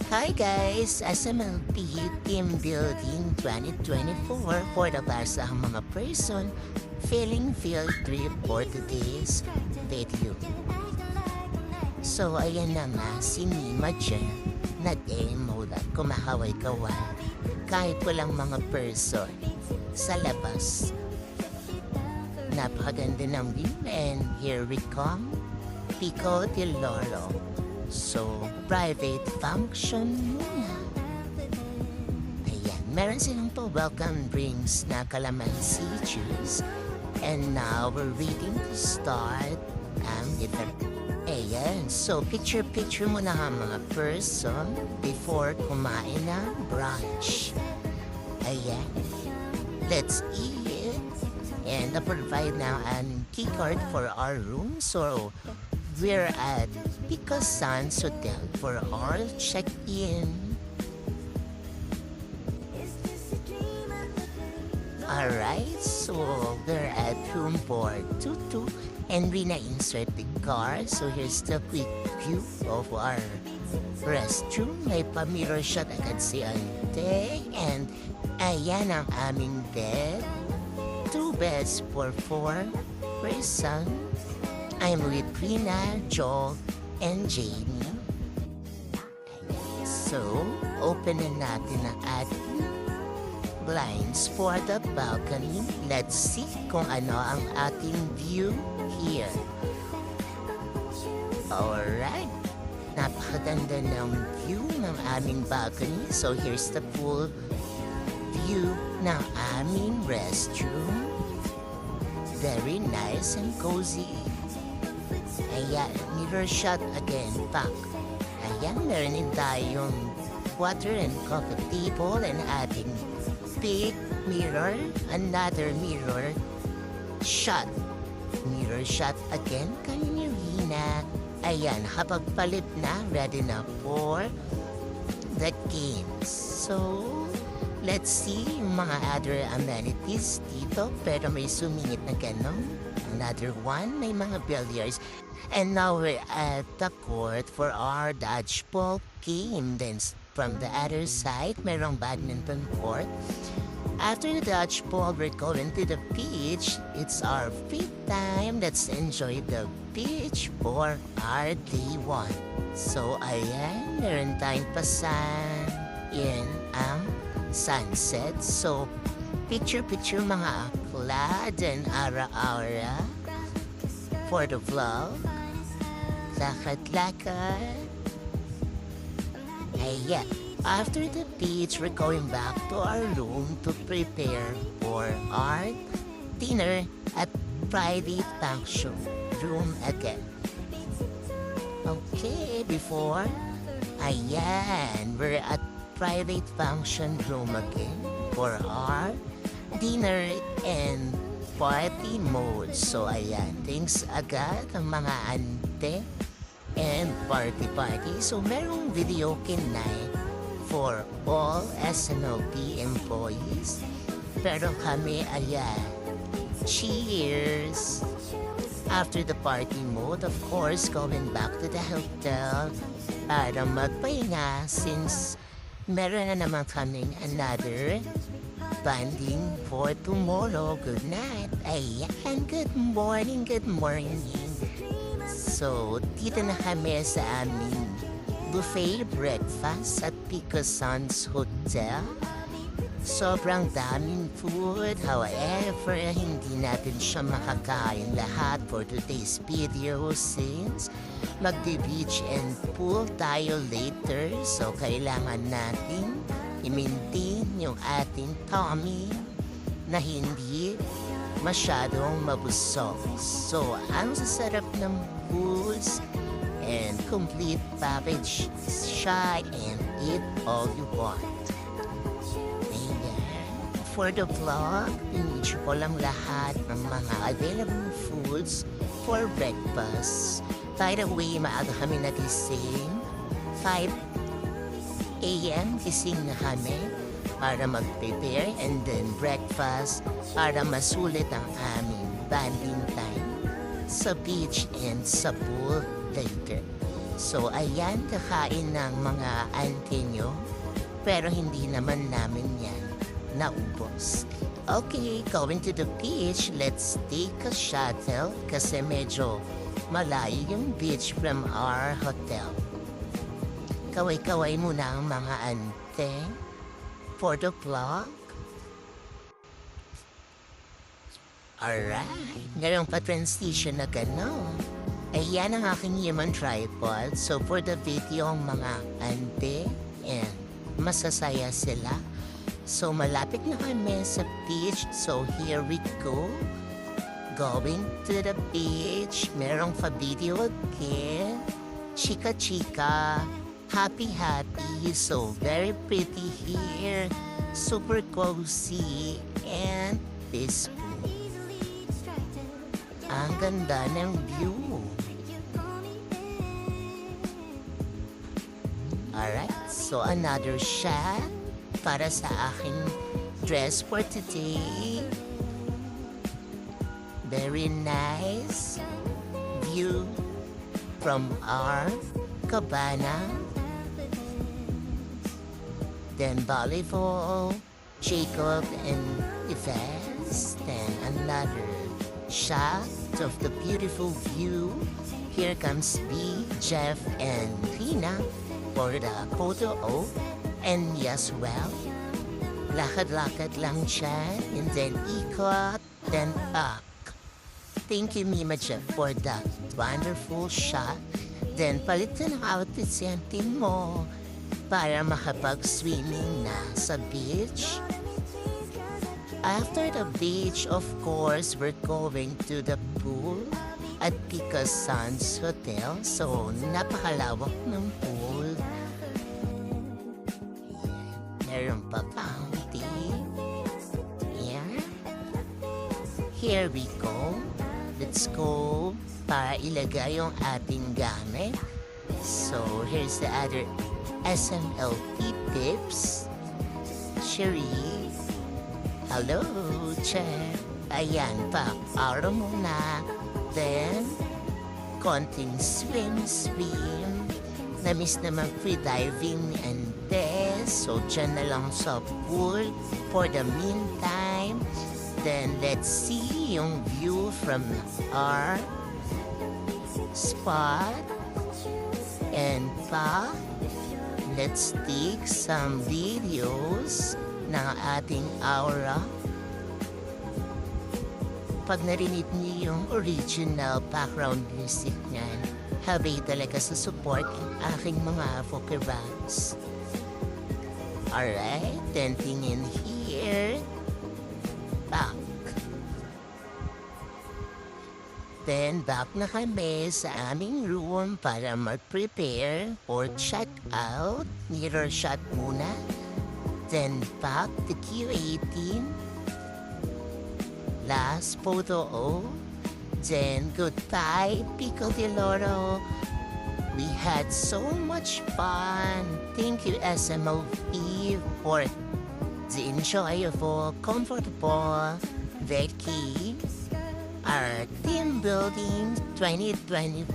Hi guys! SMLP Team Building 2024 for the basa ang mga person feeling field trip for today's video. So ayan na nga si Nima dyan na demo at kumahaway-kaway kahit walang mga person sa labas. Napakaganda ng view and here we come, Pico de Loro. So, private function muna. Ayan, meron silang po welcome drinks na calamansi juice. And now, we're waiting to start ang dinner. Ayan, so picture-picture muna ang mga person before kumain ng brunch. Ayan, let's eat. And provide now an key card for our room. So, we're at Pico Sands Hotel for our check-in. Alright, so we're at room 422 and we na-insert the car. So here's the quick view of our restroom. May pa-mirror shot agad si Ante. And ayan ang aming bed. 2 beds for 4 person. I'm with Rina, Joel, and Jamie. So, open na natin ang ating blinds for the balcony. Let's see kung ano ang ating view here. Alright. Napakaganda ng view ng aming balcony. So, here's the full view ng aming restroom. Very nice and cozy. Ayan, mirror shot again, pak. Ayan, meron din tayong water and coffee table and ating big mirror, another mirror shot. Mirror shot again, kanina Rina. Ayan, habang palit na, ready na for the games. So, let's see yung mga other amenities dito, pero may sumingit na ganon. Another one, may mga billiards. And now we're at the court for our dodgeball game. Then from the other side, mayroong badminton court. After the dodgeball, we're going to the beach. It's our free time. Let's enjoy the beach for our day 1. So ayan, meron tayong pasan in ang sunset. So picture-picture mga akla and ara-ara for the vlog. Lakad-lakad. Ayan. After the beach, we're going back to our room to prepare for our dinner at private function room again. Okay, before, ayan, we're at private function room again for our dinner and party mode. So ayan, thanks agad ang mga ante and party. So merong video night for all SNLP employees. Pero kami ayan, cheers! After the party mode, of course, going back to the hotel para magpahinga since meron na naman kaming another banding for tomorrow. Good night. Ayan, good morning. So, dito na kami sa aming buffet breakfast at Pico Sands Hotel. Sobrang daming food. However, hindi natin siya makakain lahat for today's video since magdi-beach and pool tayo later. So, kailangan natin i-maintain yung ating tummy na hindi masyadong mabusog. So, ang sasarap ng foods and complete package siya and eat all you want. For the vlog, pinicture ko lang lahat ng mga available foods for breakfast. By the way, maaga kami nagising. 5 a.m. gising na kami para mag-prepare and then breakfast para masulit ang aming banding time sa beach and sa pool later. So ayan, kakain ng mga auntie nyo. Pero hindi naman namin yan naubos. Okay, going to the beach. Let's take a shuttle kasi medyo malayo yung beach from our hotel. Kaway-kaway muna ang mga ante for the vlog. Alright, ngayong pa-transition na gano'n. Ayan ang aking human tripod. So for the video, ang mga ante and masasaya sila. So malapit na kami sa beach. So here we go. Going to the beach. Merong pa-video again. Chika-chika. Happy-happy. So very pretty here. Super cozy and peaceful. Ang ganda ng view. Alright, so another shot para sa aking dress for today. Very nice view from our cabana. Then volleyball, Jacob and Yves. Then another shot of the beautiful view. Here comes B, Jeff, and Rina for the photo op. And yes, well, lakad-lakad lang siya, and then ikot, then up. Thank you, Mima Jeff, for that wonderful shot. Then palitan ang outfit si auntie mo para makapag-swimming na sa beach. After the beach, of course, we're going to the pool at Pica's Sands Hotel. So, napakalawak ng pool. Meron pa fountain. Yeah. Here we go. Let's go para ilagay yung ating gamit. So, here's the other SMLP tips. Cherie. Hello, Chef. Ayan pa, araw muna. Then, konting swim. Namiss naman free diving and this. So, dyan na lang sa pool for the meantime. Then, let's see yung view from our spot. And pa, let's take some videos ng ating aura. Pag narinig niyo yung original background music niyan, habi talaga sa support ng aking mga Pokebanks. Alright, then tingin here. Back. Then back na kami sa aming room para mag-prepare for check-out. Mirror shot muna. Then back to Q18. Last photo op. Then goodbye, Pico de Loro. We had so much fun. Thank you, SMOP, for the enjoyable, comfortable Vicky. Our team building 2024.